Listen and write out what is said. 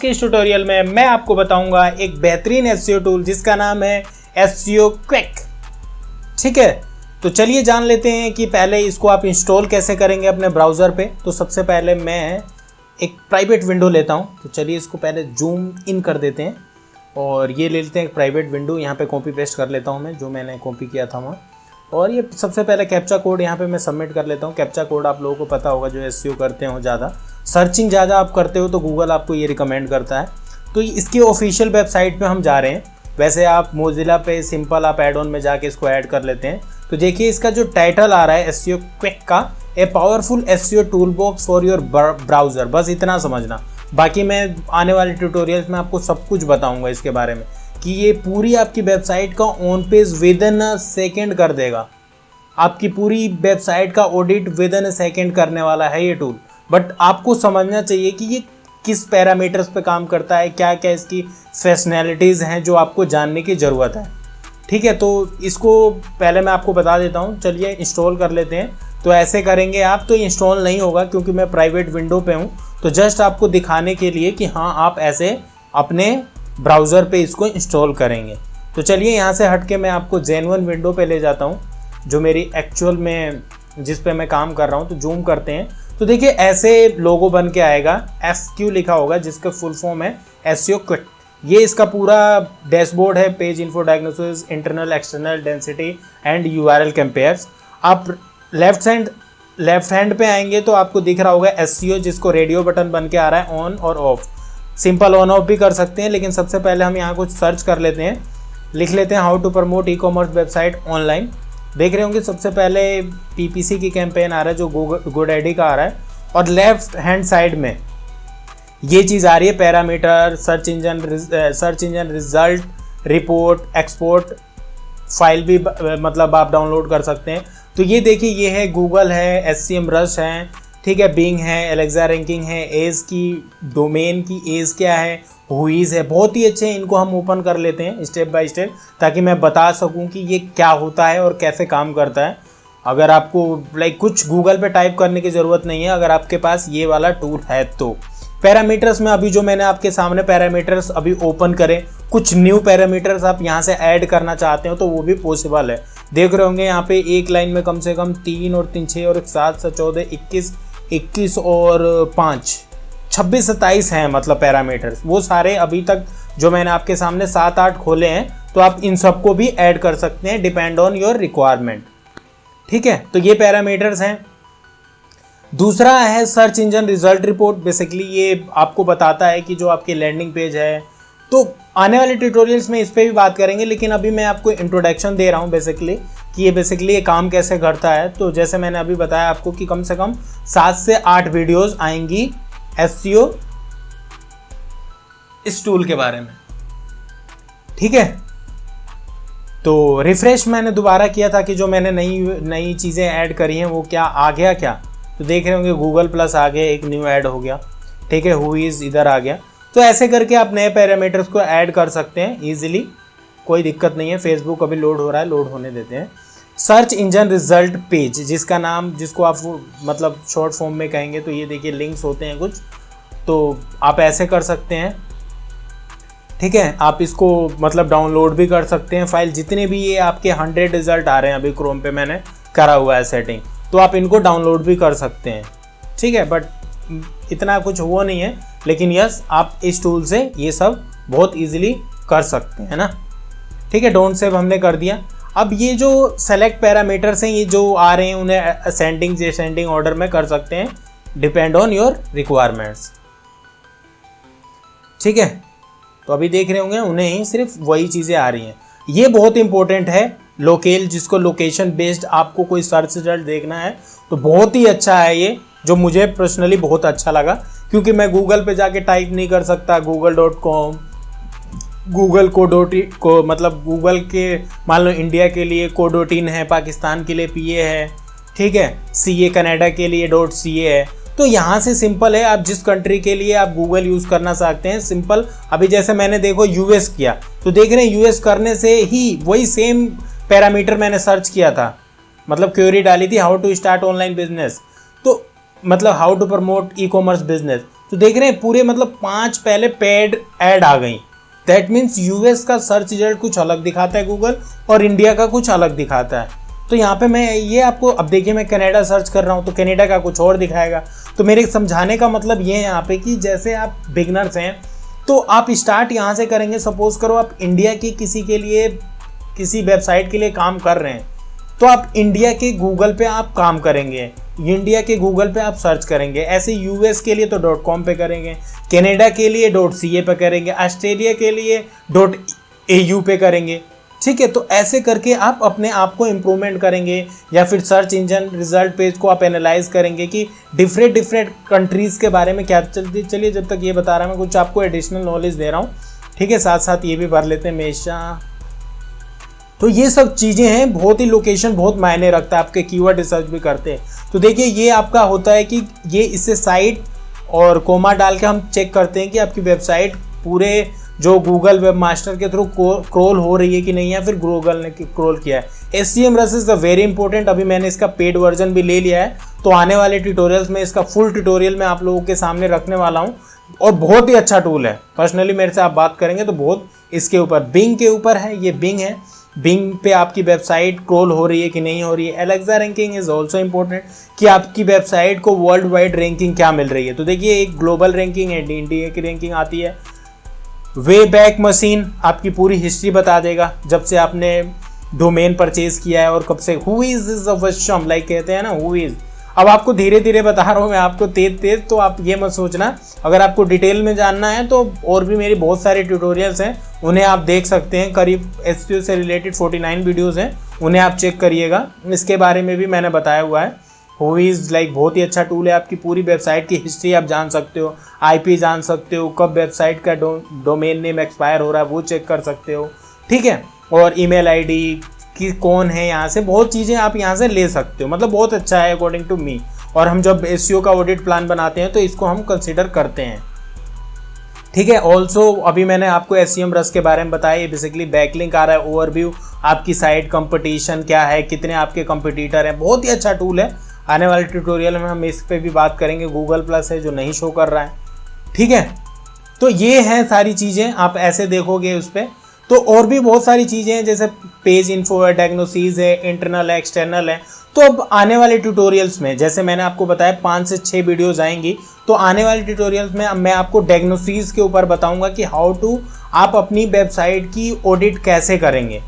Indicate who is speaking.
Speaker 1: के इस ट्यूटोरियल में मैं आपको बताऊंगा एक बेहतरीन एसईओ टूल जिसका नाम है एसईओ क्विक। ठीक है, तो चलिए जान लेते हैं कि पहले इसको आप इंस्टॉल कैसे करेंगे अपने ब्राउज़र पे। तो सबसे पहले मैं एक प्राइवेट विंडो लेता हूं। तो चलिए इसको पहले जूम इन कर देते हैं और ये ले लेते हैं एक प्राइवेट विंडो। यहाँ पे कॉपी पेस्ट कर लेता हूँ मैं जो मैंने कॉपी किया था वहाँ, और ये सबसे पहले कैप्चा कोड यहाँ पे मैं सबमिट कर लेता हूँ। कैप्चा कोड आप लोगों को पता होगा, जो एसईओ करते हो ज़्यादा, सर्चिंग ज़्यादा आप करते हो तो गूगल आपको ये रिकमेंड करता है। तो इसकी ऑफिशियल वेबसाइट पे हम जा रहे हैं। वैसे आप मोजिला पे सिंपल आप एड ऑन में जाके इसको ऐड कर लेते हैं। तो देखिए इसका जो टाइटल आ रहा है एसईओ क्विक का, a powerful SEO tool box for your browser. बस इतना समझना, बाकी मैं आने वाले ट्यूटोरियल्स में आपको सब कुछ बताऊँगा इसके बारे में कि ये पूरी आपकी वेबसाइट का on page with in a second कर देगा। आपकी पूरी वेबसाइट का audit with in a second करने वाला है ये टूल। बट आपको समझना चाहिए कि ये किस पैरामीटर्स पे काम करता है, क्या क्या इसकी फंक्शनैलिटीज़ हैं जो आपको जानने की ज़रूरत है। ठीक है, तो इसको पहले मैं आपको बता देता हूँ। चलिए इंस्टॉल कर लेते हैं। तो ऐसे करेंगे आप तो इंस्टॉल नहीं होगा क्योंकि मैं प्राइवेट विंडो पे हूँ। तो जस्ट आपको दिखाने के लिए कि हाँ आप ऐसे अपने ब्राउज़र पे इसको इंस्टॉल करेंगे। तो चलिए यहाँ से हट के मैं आपको जेन्युइन विंडो पे ले जाता हूँ जो मेरी एक्चुअल में जिस पे मैं काम कर रहा हूँ। तो जूम करते हैं तो देखिए ऐसे लोगो बन के आएगा, SQ लिखा होगा जिसका फुल फॉर्म है एसईओ क्विक। ये इसका पूरा डैशबोर्ड है, page info diagnosis, internal external density and URL compares. आप लेफ्ट हैंड पे आएंगे तो आपको दिख रहा होगा SEO जिसको रेडियो बटन बन के आ रहा है, ऑन और ऑफ। सिंपल ऑन ऑफ भी कर सकते हैं, लेकिन सबसे पहले हम यहाँ कुछ सर्च कर लेते हैं। लिख लेते हैं how to promote e commerce website online. देख रहे होंगे सबसे पहले PPC की कैंपेन आ रहा है जो GoDaddy का आ रहा है, और लेफ्ट हैंड साइड में ये चीज़ आ रही है parameter, search engine result, report, export file भी मतलब आप डाउनलोड कर सकते हैं। तो ये देखिए ये है गूगल है, SEMrush है, ठीक है, बिंग है, एलेक्सा रैंकिंग है, एज की डोमेन की एज क्या है, हुईज है। बहुत ही अच्छे हैं, इनको हम ओपन कर लेते हैं स्टेप बाय स्टेप ताकि मैं बता सकूं कि ये क्या होता है और कैसे काम करता है। अगर आपको कुछ गूगल पे टाइप करने की ज़रूरत नहीं है अगर आपके पास ये वाला टूल है तो। पैरामीटर्स में अभी जो मैंने आपके सामने पैरामीटर्स अभी ओपन करें, कुछ न्यू पैरामीटर्स आप यहाँ से ऐड करना चाहते हो तो वो भी पॉसिबल है। देख रहे होंगे यहाँ पे एक लाइन में कम से कम 3 और 3 6 और 7 से 14 21 और 5 26 27 हैं मतलब पैरामीटर्स। वो सारे अभी तक जो मैंने आपके सामने 7-8 खोले हैं, तो आप इन सबको भी ऐड कर सकते हैं डिपेंड ऑन योर रिक्वायरमेंट। ठीक है, तो ये पैरामीटर्स हैं। दूसरा है search engine result report. Basically ये आपको बताता है कि जो आपकी लैंडिंग पेज है, तो आने वाले ट्यूटोरियल्स में इस पर भी बात करेंगे, लेकिन अभी मैं आपको इंट्रोडक्शन दे रहा हूँ बेसिकली कि ये काम कैसे करता है। तो जैसे मैंने अभी बताया आपको कि कम से कम 7 से 8 वीडियोज़ आएंगी SEO इस टूल के बारे में। ठीक है, तो रिफ्रेश मैंने दोबारा किया था कि जो मैंने नई चीज़ें ऐड करी हैं वो क्या आ गया क्या। तो देख रहे होंगे गूगल प्लस आ गया, एक न्यू ऐड हो गया। ठीक है, हुईज इधर आ गया। तो ऐसे करके आप नए पैरामीटर्स को ऐड कर सकते हैं ईजिली, कोई दिक्कत नहीं है। फेसबुक अभी लोड हो रहा है, लोड होने देते हैं। सर्च इंजन रिजल्ट पेज जिसको आप मतलब शॉर्ट फॉर्म में कहेंगे, तो ये देखिए लिंक्स होते हैं कुछ, तो आप ऐसे कर सकते हैं। ठीक है, आप इसको मतलब डाउनलोड भी कर सकते हैं फाइल। जितने भी ये आपके 100 रिजल्ट आ रहे हैं अभी क्रोम पे मैंने करा हुआ है सेटिंग, तो आप इनको डाउनलोड भी कर सकते हैं। ठीक है, बट इतना कुछ हुआ नहीं है, लेकिन यस आप इस टूल से ये सब बहुत ईजिली कर सकते हैं ना। ठीक है, डोंट सेव हमने कर दिया। अब ये जो सेलेक्ट पैरामीटर्स हैं, ये जो आ रहे हैं, उन्हें असेंडिंग ऑर्डर में कर सकते हैं डिपेंड ऑन योर रिक्वायरमेंट्स। ठीक है, तो अभी देख रहे होंगे उन्हें ही सिर्फ वही चीज़ें आ रही हैं। ये बहुत इंपॉर्टेंट है लोकेल, जिसको लोकेशन बेस्ड आपको कोई सर्च रिजल्ट देखना है तो बहुत ही अच्छा है ये, जो मुझे पर्सनली बहुत अच्छा लगा, क्योंकि मैं गूगल पे जाके टाइप नहीं कर सकता google.com, गूगल को मतलब गूगल के मान लो इंडिया के लिए .in है, पाकिस्तान के लिए PA है, ठीक है, CA कनाडा के लिए .ca है। तो यहाँ से सिंपल है, आप जिस कंट्री के लिए आप गूगल यूज़ करना चाहते हैं सिंपल। अभी जैसे मैंने देखो US किया, तो देख रहे हैं US करने से ही वही सेम पैरामीटर मैंने सर्च किया था, मतलब क्वेरी डाली थी how to start online business, तो मतलब how to promote e commerce business. तो देख रहे हैं पूरे मतलब 5 पहले पेड ऐड आ गई। दैट मीन्स यूएस का सर्च रिजल्ट कुछ अलग दिखाता है गूगल और इंडिया का कुछ अलग दिखाता है। तो यहाँ पे मैं ये आपको, अब देखिए मैं कनाडा सर्च कर रहा हूँ तो कनाडा का कुछ और दिखाएगा। तो मेरे समझाने का मतलब ये है यहाँ पे कि जैसे आप बिगनर्स हैं तो आप स्टार्ट यहाँ से करेंगे। सपोज करो आप इंडिया की किसी के लिए, किसी वेबसाइट के लिए काम कर रहे हैं तो आप इंडिया के गूगल पे आप काम करेंगे, इंडिया के गूगल पे आप सर्च करेंगे। ऐसे यूएस के लिए तो .com पे करेंगे, कनाडा के लिए .ca पे करेंगे, ऑस्ट्रेलिया के लिए .au पे करेंगे। ठीक है, तो ऐसे करके आप अपने आप को इम्प्रूवमेंट करेंगे या फिर सर्च इंजन रिजल्ट पेज को आप एनालाइज करेंगे कि डिफरेंट कंट्रीज़ के बारे में क्या चलती। चलिए जब तक ये बता रहा हूँ मैं कुछ आपको एडिशनल नॉलेज दे रहा हूँ। ठीक है, साथ साथ ये भी भर लेते हैं हमेशा। तो ये सब चीज़ें हैं, बहुत ही लोकेशन बहुत मायने रखता है, आपके कीवर्ड रिसर्च भी करते हैं। तो देखिए ये आपका होता है कि ये इससे साइट और कोमा डाल के हम चेक करते हैं कि आपकी वेबसाइट पूरे जो गूगल वेब मास्टर के थ्रू क्रोल हो रही है कि नहीं, या फिर गूगल ने क्रोल किया है। SEMrush is very important. अभी मैंने इसका पेड वर्जन भी ले लिया है, तो आने वाले ट्यूटोरियल्स में इसका फुल ट्यूटोरियल मैं आप लोगों के सामने रखने वाला हूँ और बहुत ही अच्छा टूल है। पर्सनली मेरे से आप बात करेंगे तो बहुत इसके ऊपर, बिंग के ऊपर है, ये बिंग है। बिंग पे आपकी वेबसाइट क्रोल हो रही है कि नहीं हो रही है। Alexa ranking is also important कि आपकी वेबसाइट को वर्ल्ड वाइड रैंकिंग क्या मिल रही है। तो देखिए एक ग्लोबल रैंकिंग है, इंडिया की रैंकिंग आती है। वे बैक मशीन आपकी पूरी हिस्ट्री बता देगा, जब से आपने डोमेन परचेज किया है और कब से। हु इज दिस अवश्यम, लाइक कहते हैं ना हु इज। अब आपको धीरे धीरे बता रहा हूँ मैं आपको तेज, तो आप ये मत सोचना। अगर आपको डिटेल में जानना है तो और भी मेरी बहुत सारे ट्यूटोरियल्स हैं, उन्हें आप देख सकते हैं। करीब SEO से रिलेटेड 49 वीडियोस हैं, उन्हें आप चेक करिएगा। इसके बारे में भी मैंने बताया हुआ है। हु इज़ लाइक बहुत ही अच्छा टूल है, आपकी पूरी वेबसाइट की हिस्ट्री आप जान सकते हो, IP जान सकते हो, कब वेबसाइट का डोमेन नेम एक्सपायर हो रहा है वो चेक कर सकते हो। ठीक है, और ईमेल ID कि कौन है, यहाँ से बहुत चीज़ें आप यहाँ से ले सकते हो। मतलब बहुत अच्छा है अकॉर्डिंग टू मी। और हम जब SEO का ऑडिट प्लान बनाते हैं तो इसको हम कंसिडर करते हैं। ठीक है, ऑल्सो अभी मैंने आपको SEMrush के बारे में बताया। ये बेसिकली बैकलिंक आ रहा है, ओवरव्यू, आपकी साइट कंपटीशन क्या है, कितने आपके कंपटीटर हैं। बहुत ही अच्छा टूल है। आने वाले ट्यूटोरियल में हम इस पे भी बात करेंगे। गूगल प्लस है जो नहीं शो कर रहा है। ठीक है, तो ये हैं सारी चीज़ें, आप ऐसे देखोगे उस पर। तो और भी बहुत सारी चीज़ें हैं, जैसे पेज इन्फो है, डायग्नोसिस है, इंटरनल है, एक्सटर्नल है। तो अब आने वाले ट्यूटोरियल्स में, जैसे मैंने आपको बताया 5 से 6 वीडियोज़ आएंगी, तो आने वाले ट्यूटोरियल्स में मैं आपको डायग्नोसिस के ऊपर बताऊंगा कि हाउ टू आप अपनी वेबसाइट की ऑडिट कैसे करेंगे।